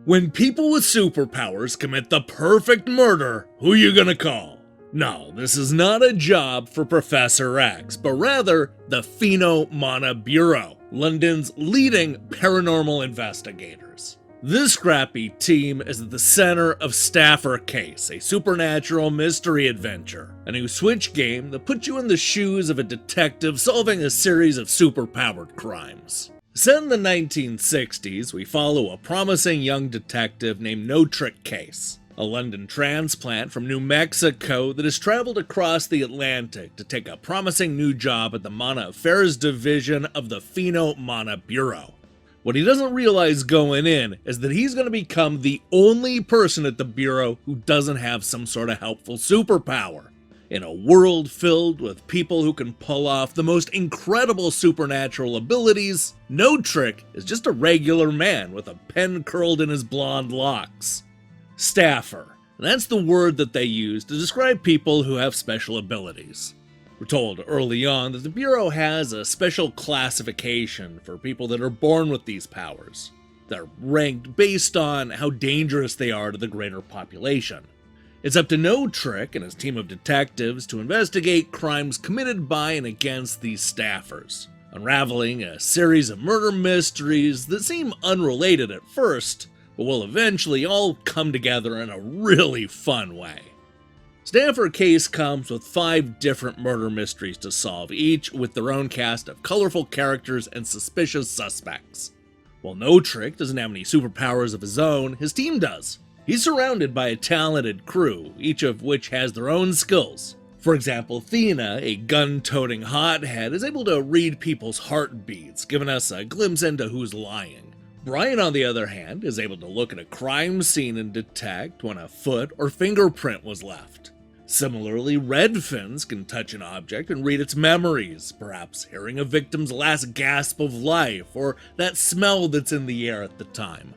When people with superpowers commit the perfect murder, who you gonna call? No, this is not a job for Professor X, but rather the Phenomana Bureau, London's leading paranormal investigators. This scrappy team is at the center of Staffer Case, a supernatural mystery adventure, a new Switch game that puts you in the shoes of a detective solving a series of superpowered crimes. Set in the 1960s, we follow a promising young detective named No Trick Case, a London transplant from New Mexico that has traveled across the Atlantic to take a promising new job at the Mana Affairs Division of the Phenomana Bureau. What he doesn't realize going in is that he's going to become the only person at the Bureau who doesn't have some sort of helpful superpower. In a world filled with people who can pull off the most incredible supernatural abilities, No Trick is just a regular man with a pen curled in his blonde locks. Staffer. That's the word that they use to describe people who have special abilities. We're told early on that the Bureau has a special classification for people that are born with these powers. They're ranked based on how dangerous they are to the greater population. It's up to No Trick and his team of detectives to investigate crimes committed by and against these staffers, unraveling a series of murder mysteries that seem unrelated at first, but will eventually all come together in a really fun way. Staffer Case comes with 5 different murder mysteries to solve, each with their own cast of colorful characters and suspicious suspects. While No Trick doesn't have any superpowers of his own, his team does. He's surrounded by a talented crew, each of which has their own skills. For example, Thena, a gun-toting hothead, is able to read people's heartbeats, giving us a glimpse into who's lying. Brian, on the other hand, is able to look at a crime scene and detect when a foot or fingerprint was left. Similarly, Redfins can touch an object and read its memories, perhaps hearing a victim's last gasp of life or that smell that's in the air at the time.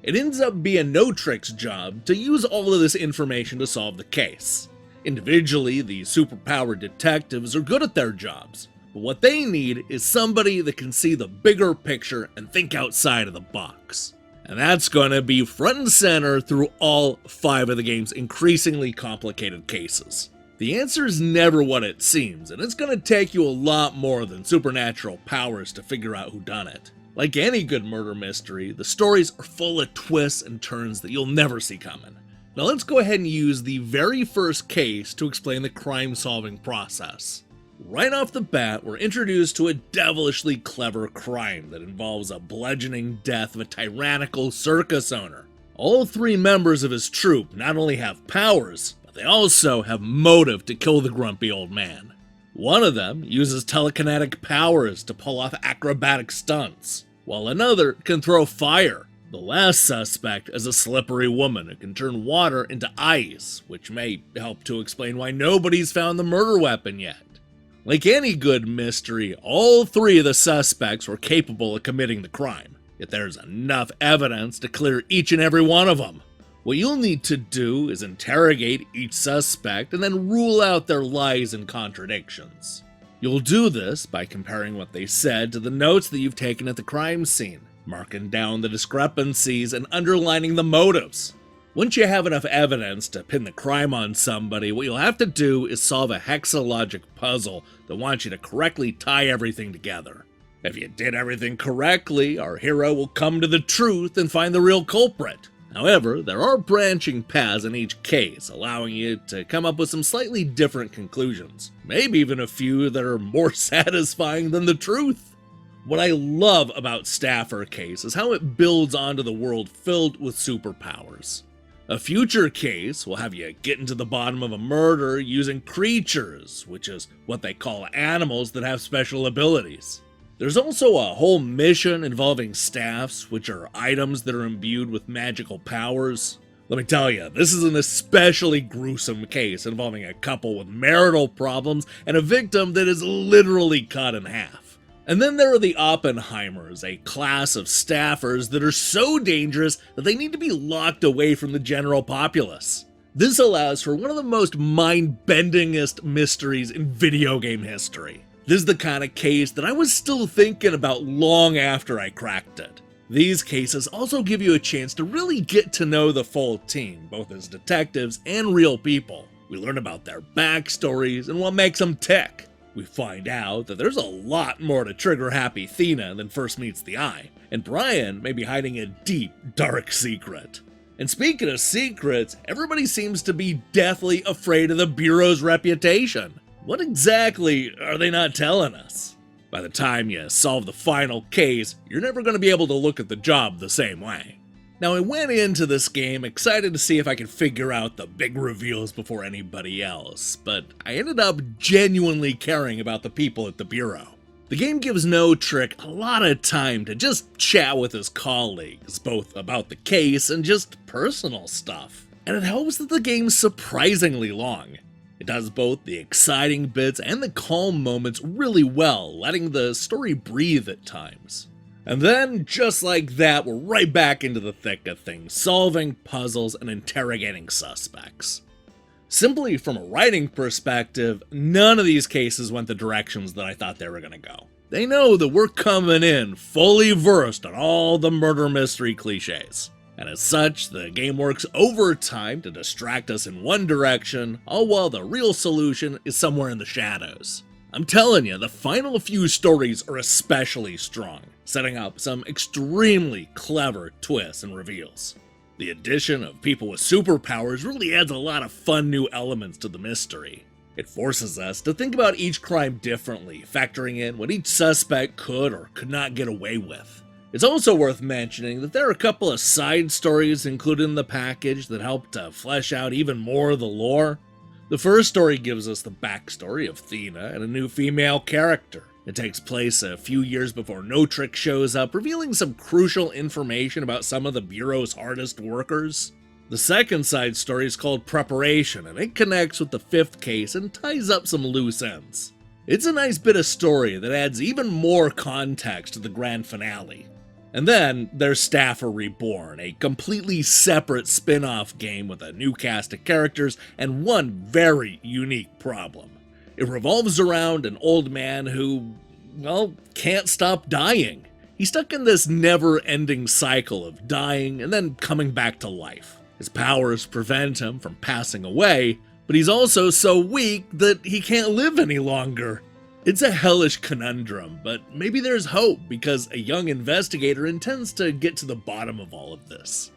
It ends up being No Trick's job to use all of this information to solve the case. Individually, the superpowered detectives are good at their jobs, but what they need is somebody that can see the bigger picture and think outside of the box. And that's going to be front and center through all 5 of the game's increasingly complicated cases. The answer is never what it seems, and it's going to take you a lot more than supernatural powers to figure out who done it. Like any good murder mystery, the stories are full of twists and turns that you'll never see coming. Now let's go ahead and use the very first case to explain the crime-solving process. Right off the bat, we're introduced to a devilishly clever crime that involves a bludgeoning death of a tyrannical circus owner. All 3 members of his troupe not only have powers, but they also have motive to kill the grumpy old man. One of them uses telekinetic powers to pull off acrobatic stunts, while another can throw fire. The last suspect is a slippery woman who can turn water into ice, which may help to explain why nobody's found the murder weapon yet. Like any good mystery, all 3 of the suspects were capable of committing the crime, yet there's enough evidence to clear each and every one of them. What you'll need to do is interrogate each suspect and then rule out their lies and contradictions. You'll do this by comparing what they said to the notes that you've taken at the crime scene, marking down the discrepancies and underlining the motives. Once you have enough evidence to pin the crime on somebody, what you'll have to do is solve a hexalogic puzzle that wants you to correctly tie everything together. If you did everything correctly, our hero will come to the truth and find the real culprit. However, there are branching paths in each case, allowing you to come up with some slightly different conclusions. Maybe even a few that are more satisfying than the truth. What I love about Staffer Case is how it builds onto the world filled with superpowers. A future case will have you get into the bottom of a murder using creatures, which is what they call animals that have special abilities. There's also a whole mission involving staffs, which are items that are imbued with magical powers. Let me tell you, this is an especially gruesome case involving a couple with marital problems and a victim that is literally cut in half. And then there are the Oppenheimers, a class of staffers that are so dangerous that they need to be locked away from the general populace. This allows for one of the most mind-bendingest mysteries in video game history. This is the kind of case that I was still thinking about long after I cracked it. These cases also give you a chance to really get to know the full team, both as detectives and real people. We learn about their backstories and what makes them tick. We find out that there's a lot more to trigger-happy Thena than first meets the eye, and Brian may be hiding a deep, dark secret. And speaking of secrets, everybody seems to be deathly afraid of the Bureau's reputation. What exactly are they not telling us? By the time you solve the final case, you're never going to be able to look at the job the same way. Now, I went into this game excited to see if I could figure out the big reveals before anybody else, but I ended up genuinely caring about the people at the Bureau. The game gives No Trick a lot of time to just chat with his colleagues, both about the case and just personal stuff. And it helps that the game's surprisingly long. It does both the exciting bits and the calm moments really well, letting the story breathe at times. And then, just like that, we're right back into the thick of things, solving puzzles and interrogating suspects. Simply from a writing perspective, none of these cases went the directions that I thought they were going to go. They know that we're coming in fully versed on all the murder mystery cliches. And as such, the game works overtime to distract us in one direction, all while the real solution is somewhere in the shadows. I'm telling you, the final few stories are especially strong, setting up some extremely clever twists and reveals. The addition of people with superpowers really adds a lot of fun new elements to the mystery. It forces us to think about each crime differently, factoring in what each suspect could or could not get away with. It's also worth mentioning that there are a couple of side stories included in the package that help to flesh out even more of the lore. The first story gives us the backstory of Thena and a new female character. It takes place a few years before No Trick shows up, revealing some crucial information about some of the Bureau's hardest workers. The second side story is called Preparation, and it connects with the fifth case and ties up some loose ends. It's a nice bit of story that adds even more context to the grand finale. And then there's Staffer Reborn, a completely separate spin-off game with a new cast of characters and one very unique problem. It revolves around an old man who, well, can't stop dying. He's stuck in this never-ending cycle of dying and then coming back to life. His powers prevent him from passing away, but he's also so weak that he can't live any longer. It's a hellish conundrum, but maybe there's hope because a young investigator intends to get to the bottom of all of this.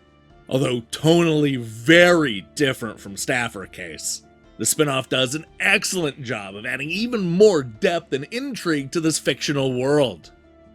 Although tonally very different from Staffer Case, the spin-off does an excellent job of adding even more depth and intrigue to this fictional world.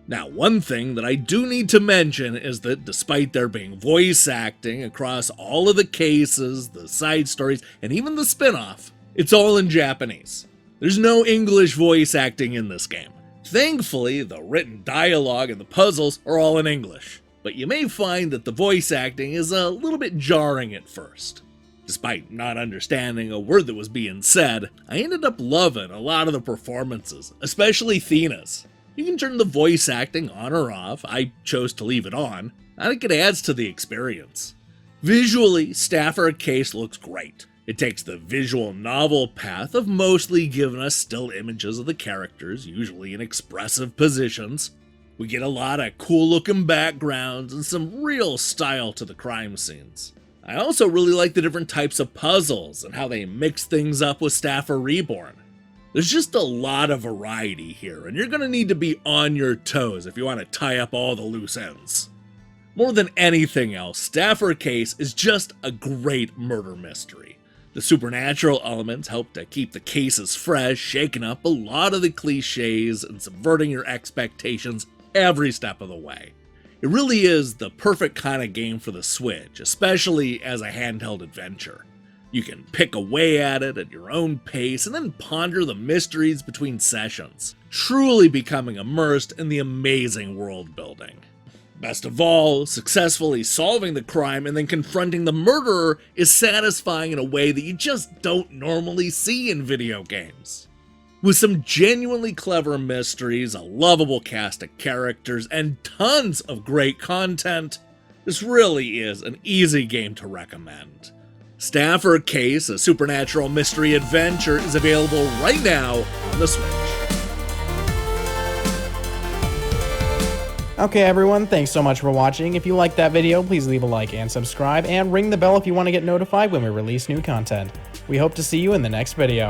Now, one thing that I do need to mention is that despite there being voice acting across all of the cases, the side stories, and even the spin-off, it's all in Japanese. There's no English voice acting in this game. Thankfully, the written dialogue and the puzzles are all in English, but you may find that the voice acting is a little bit jarring at first. Despite not understanding a word that was being said, I ended up loving a lot of the performances, especially Thena's. You can turn the voice acting on or off. I chose to leave it on. I think it adds to the experience. Visually, Staffer Case looks great. It takes the visual novel path of mostly giving us still images of the characters, usually in expressive positions. We get a lot of cool looking backgrounds and some real style to the crime scenes. I also really like the different types of puzzles and how they mix things up with Staffer Reborn. There's just a lot of variety here, and you're going to need to be on your toes if you want to tie up all the loose ends. More than anything else, Staffer Case is just a great murder mystery. The supernatural elements help to keep the cases fresh, shaking up a lot of the cliches and subverting your expectations every step of the way. It really is the perfect kind of game for the Switch, especially as a handheld adventure. You can pick away at it at your own pace and then ponder the mysteries between sessions, truly becoming immersed in the amazing world building. Best of all, successfully solving the crime and then confronting the murderer is satisfying in a way that you just don't normally see in video games. With some genuinely clever mysteries, a lovable cast of characters, and tons of great content, this really is an easy game to recommend. Staffer Case, a supernatural mystery adventure, is available right now on the Switch. Okay everyone, thanks so much for watching. If you liked that video, please leave a like and subscribe, and ring the bell if you want to get notified when we release new content. We hope to see you in the next video.